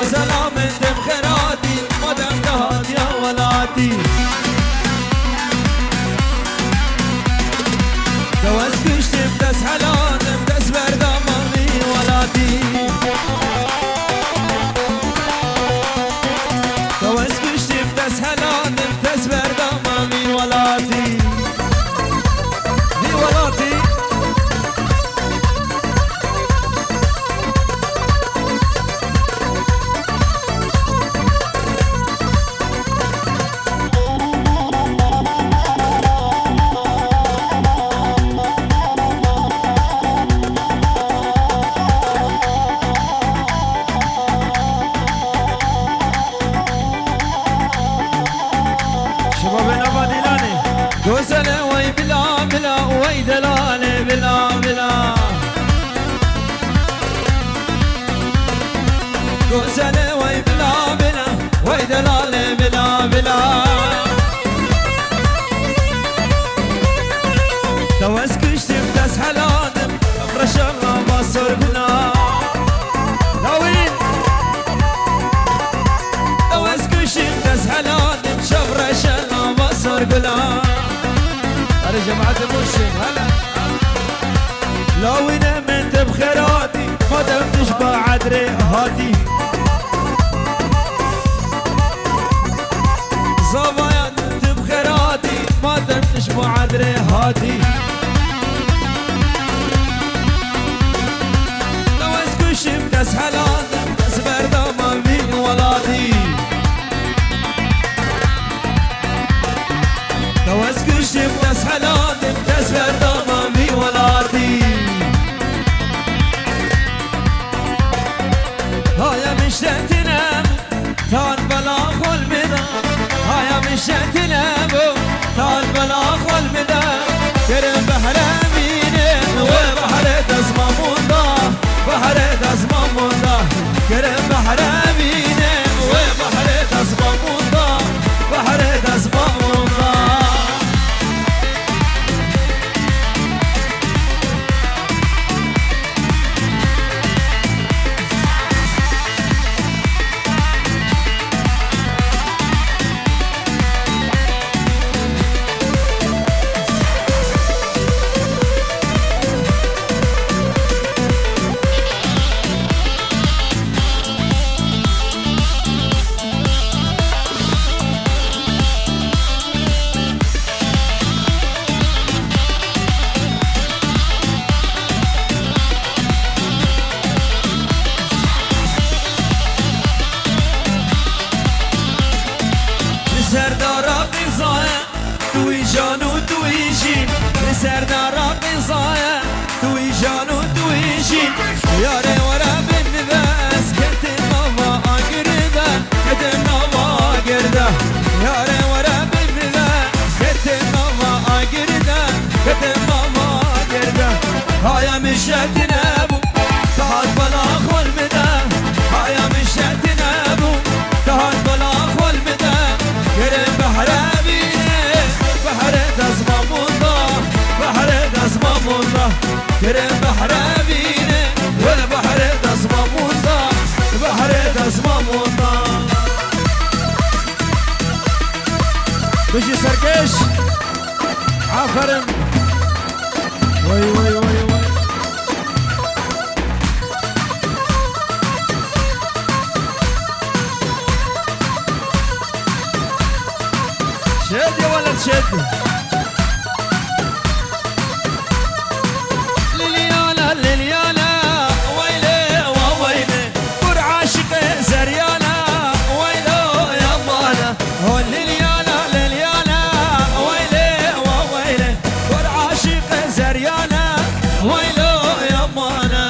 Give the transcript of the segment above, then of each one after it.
سلام انت بخيراتي ما دام دهات يا ولاتي دوز كشت بدس حلان بدس برداماني ولاتي دوز كشت بدس حلان بدس برداماني ولاتي دي ولاتي غزلة وي بلا بلا وي دلالة بلا بلا غزلة وي بلا بلا وي دلالة بلا بلا دوز كشت بدس حلانم افرش الله بصر بنا لوين دوز كشت بدس حلانم شفرش الله بصر بنا هلا جماعة المرشد هلا لو نمت بخيراتي ما دام تشبع عدري هاتي صبايا نمت بخيراتي ما دام تشبع عدري هاتي لو اسكش بدس حلال بدس بردة ما في ولاتي لو اسكش بدس حلال بدس بردة ما في ولاتي هايا مشتاق تنام تعال بلا خل مدام هايا مشتاق تنام تعال بلا خل مدام كرم بحر امينه وبحر دزما موندا بحر دزما موندا كرم بحر امينه وبحر دزما موندا بحر دزما موندا سردارا بنزايا توی جان و توی جین سردارا بنزايا توی جان و توی جین یاره ورا بن بس کت نوا آگرده کت نوا آگرده یاره ورا بن بس کت نوا آگرده کت نوا آگرده هایا مشت نبو تهات بلا خل مده هایا مشت نبو تهات بلا خل مده كرم بحر أبينه بحر دزما موندا بحر دزما موندا كرم بحر أبينه والبحر دزما موندا بحر دزما موندا بيجي سركش عفرم وي وي وي وي شد يا ولد شد لليالا لليالا ويلي وويلي قر عاشق زريالا ويلو يا مانا هو لليالا لليالا ويلي وويلي قر عاشق زريالا ويلو يا مانا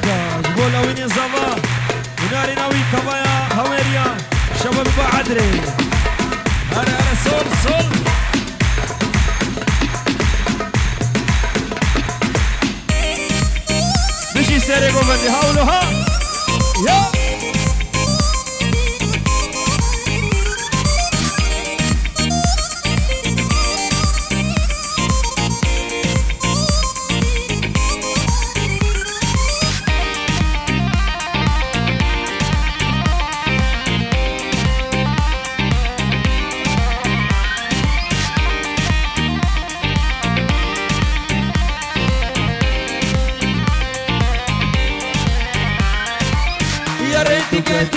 بكا جبولا وين زفا وناري ناوي كبايا هويريا شباب بعدري هلا صول صول بيجي سيري قوفندي هاولو ها يا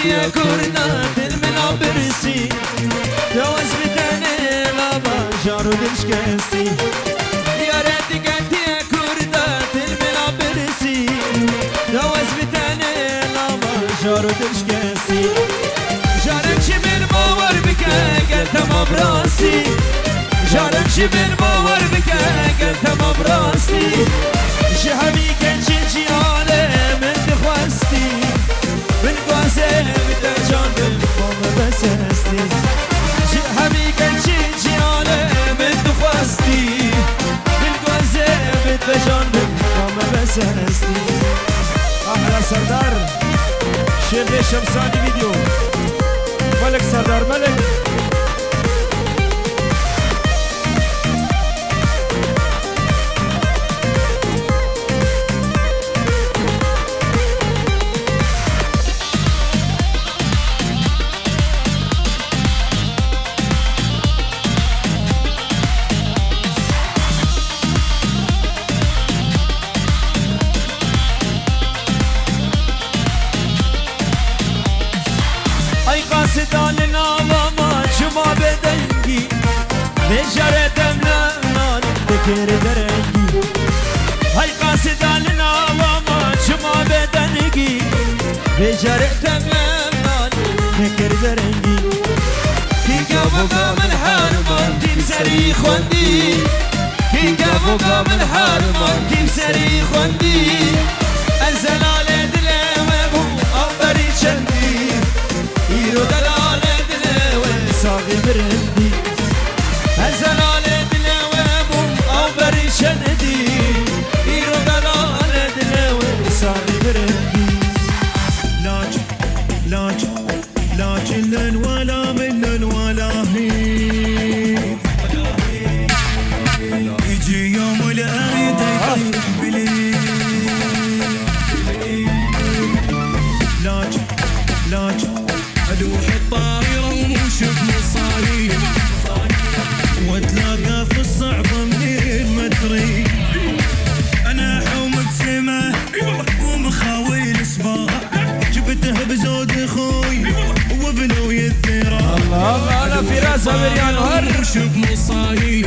يا كورنا تلمنا برسي جواز بتاني لابا جارو دشكسي يا ريتك انت يا كورنا تلمنا برسي جواز بتاني لابا جارو دشكسي جارك شبين باور بك قلت ما براسي جارك شبين باور بك قلت ما براسي شهمي كان شي عالم انت خواستي من قاسي بتجان بالفم بسستي شهمي كان شي عالم انت خواستي من قاسي بتجان بالفم بسستي احلى سردار شيخ شمساني فيديو ملك سردار ملك قاصدالنا وما شما بدنجي بجرتم لنا نفتكر درنجي هاي قاصدالنا وما شما بدنجي بجرتم لنا نفتكر درنجي كي قابوكا من حرمان كيف سري خوندي كي قابوكا من حرمان كيف سري خوندي الزلالة دلوه أبري شندي يرو دلالة دلوه صاغي برندي الزلالة دلوه أبري شندي يرو دلالة دلوه صاغي برندي لاجن لن ولا من ولا هي يجي يوم الأريد يطيح بلي لاجن ألوح الطايرة وموشب مصاريف واتلاقى في الصعبة منين ما تري أنا حومة سما ومخاوي الصباح جبته بزود اخوي وبنوي الثرى الله انا في راسه مريان وهر وشوف مصايب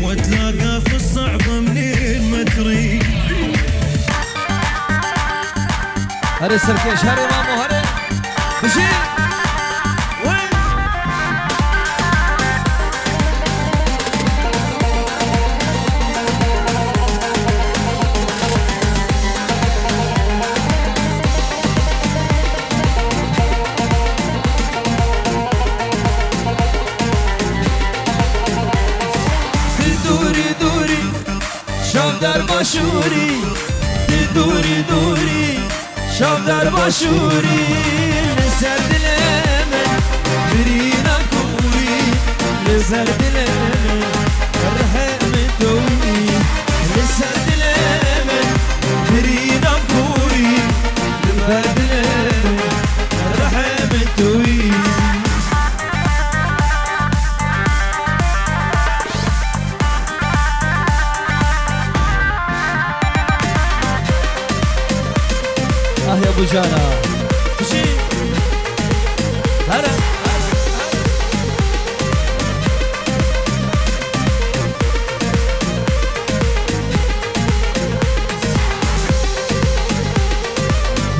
واتلاقى في الصعبة منين ما تري هري السركيش هري مامو هري بشير شافدار باشوری دوری دوری شافدار باشوری لسر دل من برینا کوری لسر دل من رحم توی لسر دل من برینا کوری لسر دل من رحم توی يا ابو جانا مشي هلا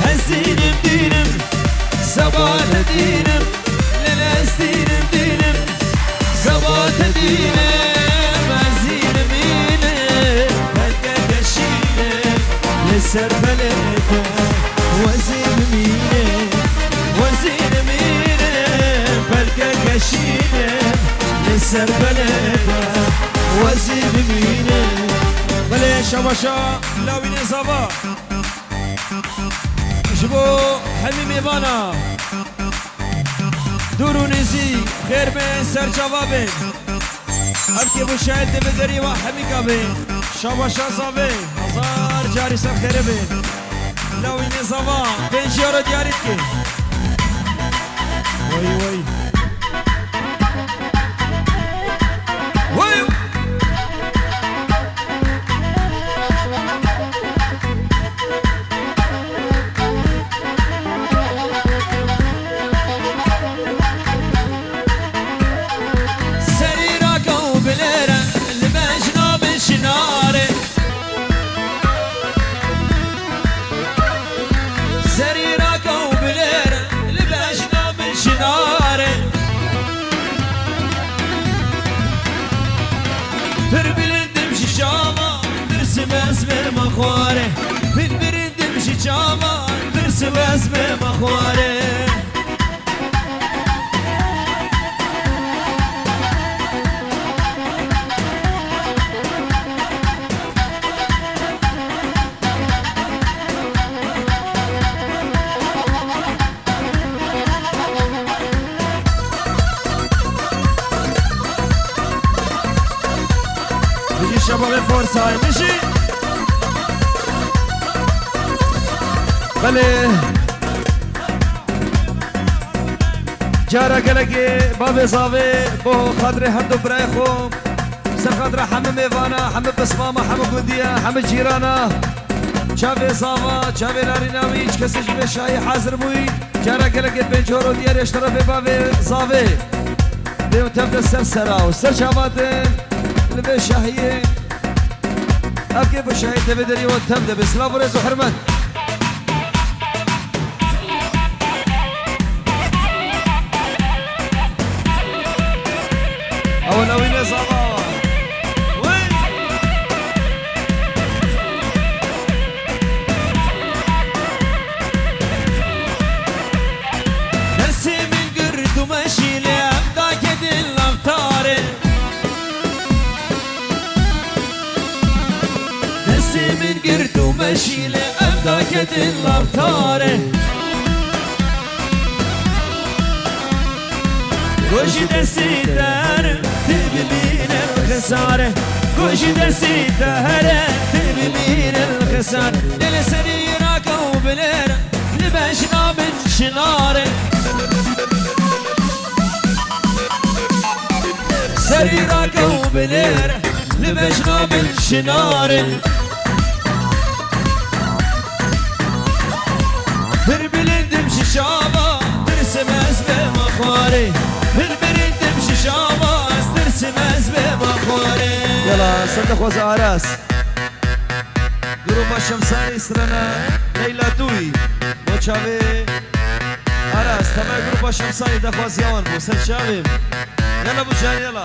هزينم دينم سبات دينم للأسدينم دينم سبات دينم هزينم دينم هلقا كشينم لسر بلده وزير مينه وزير مينه بلقى قشينه لسر بلده وزير مينه بله شباشا لاوين زبا جبو حميمي بانا دورو نزي خير بين سر جوابين هركي بو شاهد بدري وحميكا بين شباشا زبي هزار جاري سر خير بين لاوين زبا بين جيارو دياريتكي وي وي وي مخواره فين برندم شي جاما درس واسمه مخواره بيجي شباب فورس هاي مشي بله جارا قلقي بابي صافي بو خاطري حمدو برايخو سر خاطر حمد ميفانا حمد بسمامة حمد قندية حمد جيرانا شافي صافا شافي ناريناوي كسي جبه شاي حاضر موي جارا قلقي بين جورو ديار يشترف بابي صافي بيو تبدا سر سراو سر شافاتن لبي شاهيين أبكي بشاهي تبدري وتبدا بسلاف ورز وحرمت أول أوين صباح وين نسي من قرد وماشي لأبدا كد الأبطار نسي من قرد وماشي لأبدا كد الأبطار وجي دسي دار تبين الخسارة وجي دسي دار تبين الخسارة للسريرك وبلير لبشنا من شنارة سريرك وبلير لبشنا من شنارة بربلين دمشي شابا ترسم اسمه مخاري بالبريد تمشي شاباس ترسم اسمه مخوري يلا صدق وزعراس قروب الشمساني سرنا ليلى توي وشافي عراس تمام قروب الشمساني دخواز يوان بو سر شافي يلا ابو جان يلا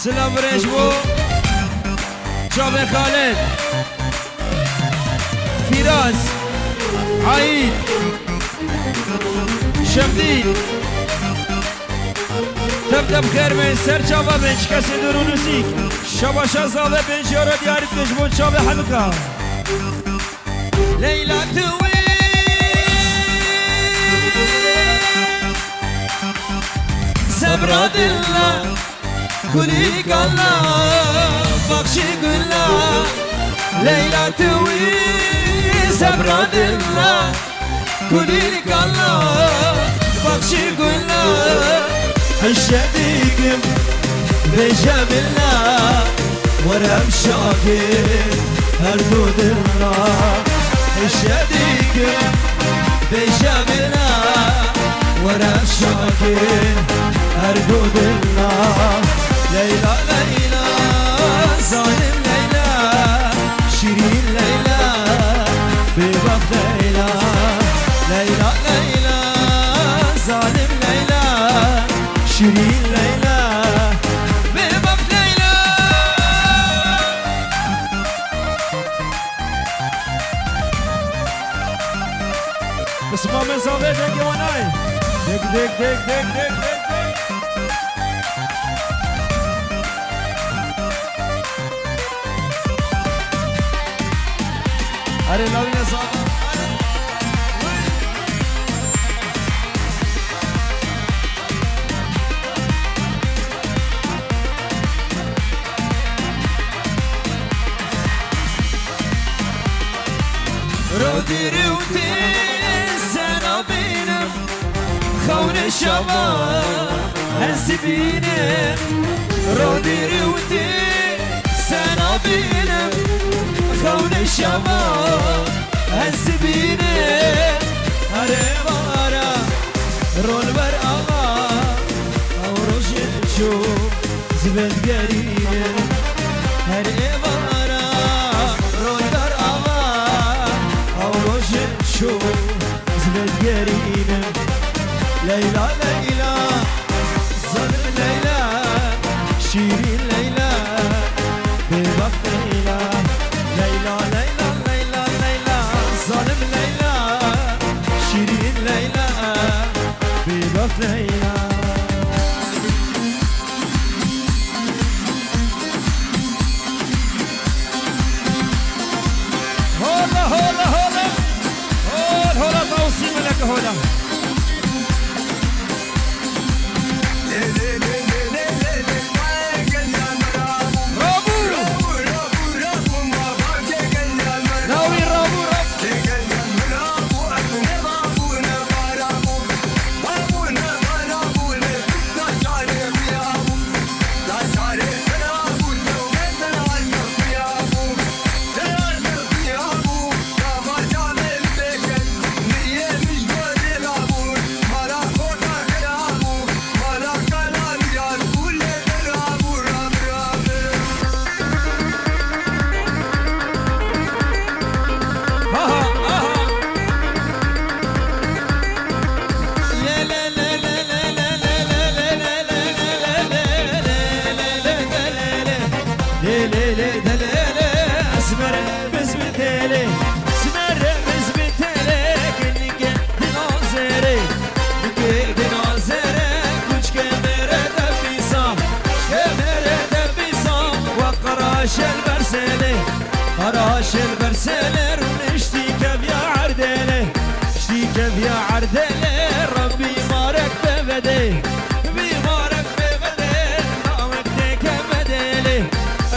سلام رجبو جاب خالد فراس عيد شمدي تبدأ بخير من سر جابا بنش كسي درو نسيك شابا شازاوه بنش يارا ديارت نجبون شابا حلقا ليلى توي سبراد الله كلي الله بخشي كلها ليلى توي صبر الله قولي لك الله بخشي قولنا الشديق بجاب الله ورم شاكر هردود الله الشديق بجاب الله ورم شاكر هردود الله ليلى ليلى ظالم ليلى شيرين ليلى ببخ ليلى ليلى ليلى ظالم ليلى شيرين ليلى ببخ ليلى بس ما من زاوية دنجي وناي دك دك دك دك دك دك अरे love you साहब رودي رودي سنة بينم خون الشباب هالسبينم رودي رودي سنة بينم خون الشباب هالسبينة هربارا رول بر آغا أو روشن شو زبد قرينة هربارا رول بر آغا أو روشن شو زبد قرينة ليلى ليلى ظلم ليلى شيرين ليلى ببخ ليلى ليلى ليلى ليلى ليلى ظالم ليلى شيرين ليلى ببخ ليلى هولا هولا هولا هولا هولا توصيل لك هولا قراش البرسلر ونشتيك بيا عردلي اشتيك بيا عردلي ربي بارك ببدي بيبارك ببدي رامك ديك بدلي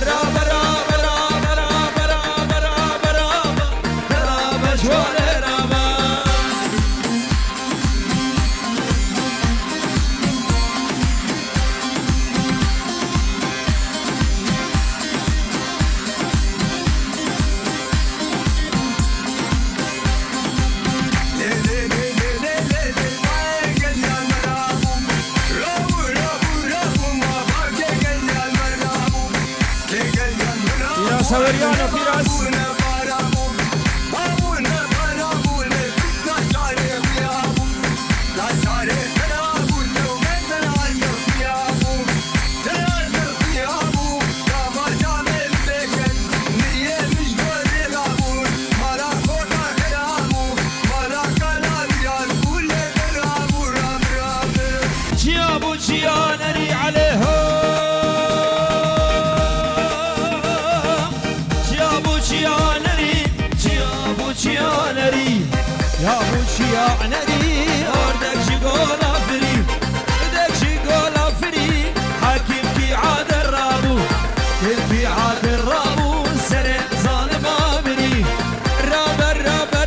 راب راب راب راب راب راب راب راب جوال رابا سوريانا في راس جيابو جيانري عليهم يا بوشي عنري أردك شغول أفري أردك شغول أفري حاكم في عاد الرابو في عاد الرابو سنة ظالم أمري راب الراب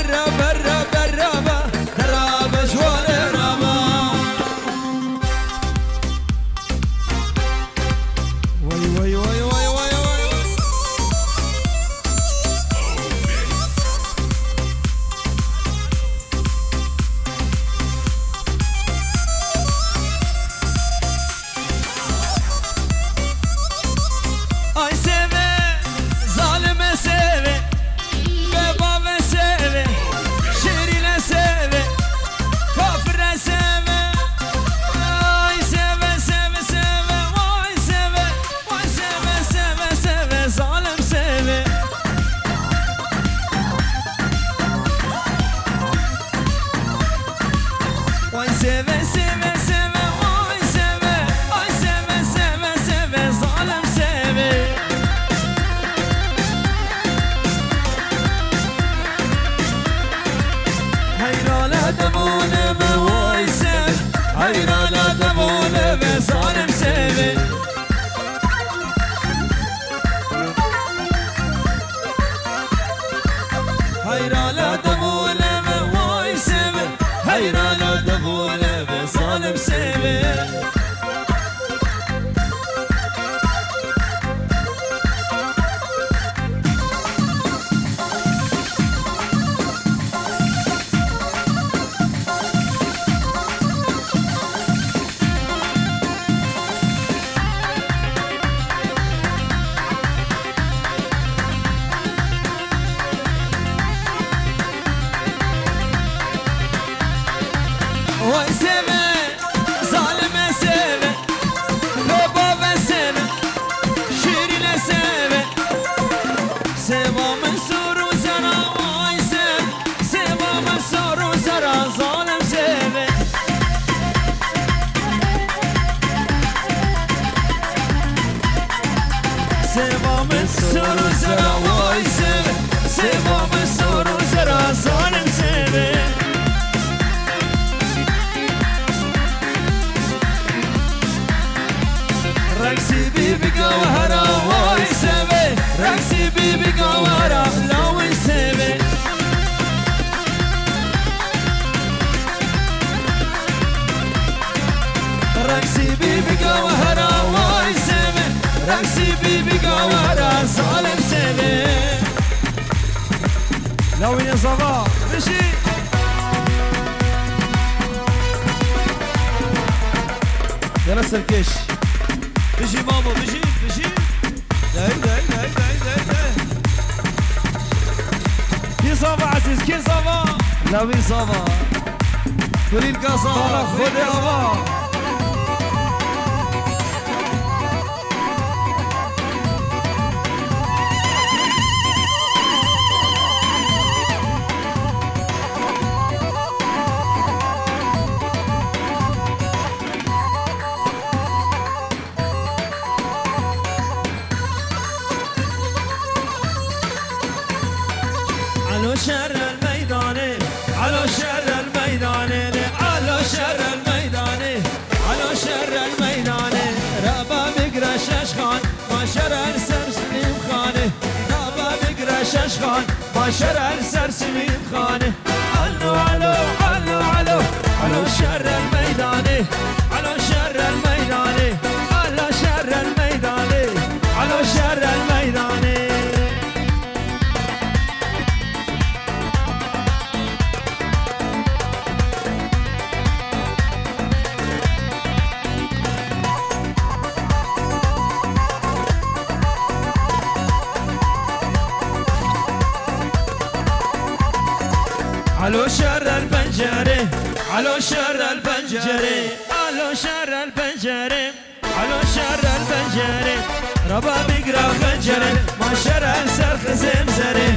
سيفي سيفي سيفي واي سيفي اي سيفي سيفي سيفي ظالم سيفي هيرا لا دمونه واي سيفي هيرا لا دمونه ظالم سيفي هيرا لا دمونه واي سيفي هيرا لا دمونه ظالم سيفي واي سيفي ظالم سيفي بابا سيفي شيرين سيفي سيفا منصور وزرا واي سيفي سيفا منصور وزرا ظالم سيفي سيفا منصور وزرا واي سيفي سيفا منصور وزرا ظالم سيفي رقصي بيبي قوهرة واي سيفي رقصي بيبي قوهرة لاوي سيفي رقصي بيبي قوهرة واي سيفي رقصي بيبي قوهرة ظالم سيفي لاوي يا صباح مشي يلا سركش بيجي ماما بيجي بيجي داي داي داي داي داي داي كي صافا عزيز كي صافا لا وي صافا تريد كاسا خذي ابا على شر الميدان على شر الميدان على شر الميدان على شر الميدان رابا بقرا ششخان ما شر سر سليم خانه رابا بقرا ششخان ما شر سر سليم خانه علو علو علو علو على شر الميدان على شر الميدان على شر الميدان على شر الميدان على شر البنجرة على شر البنجرة على شر البنجرة على شر البنجرة ربا بقرا خنجرة ما شر سرخ زمزرة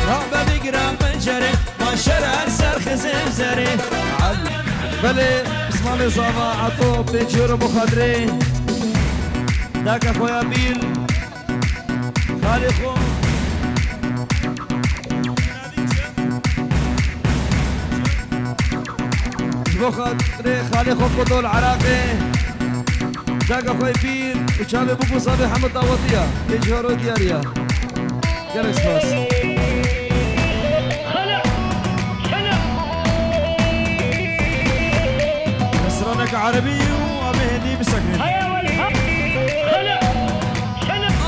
ربا بقرا خنجرة ما شر سرخ زمزرة بله بسم الله صافا عطو بنجر مخدرة داك اخويا بيل خالقو بخاطر خالق خود العراقي داك اخوي بير وشاب ابو صابي حمد داوطيه يجهروا دياريا جالس باس خلع خلع نصرانك عربي ومهدي بسكن خلع خلع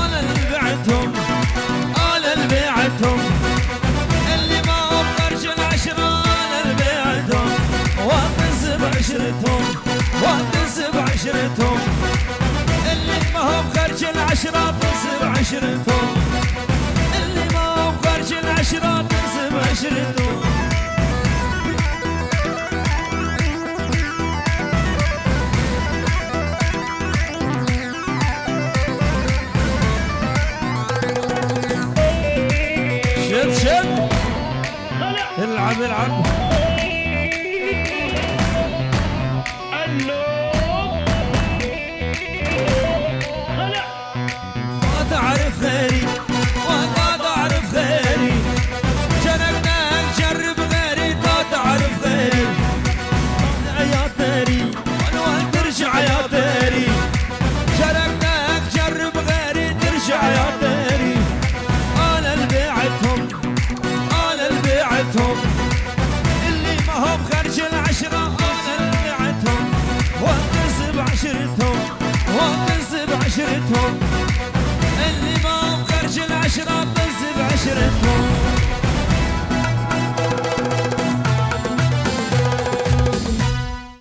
انا اللي بعتهم انا اللي بعتهم اللي ما هم قرش العشره انا اللي بعتهم واقص بعشرتهم واقص بعشرتهم اللي ما هم خرج العشرة قص بعشرتهم اللي ما هم خرج العشرة قص بعشرتهم شد شد العب العب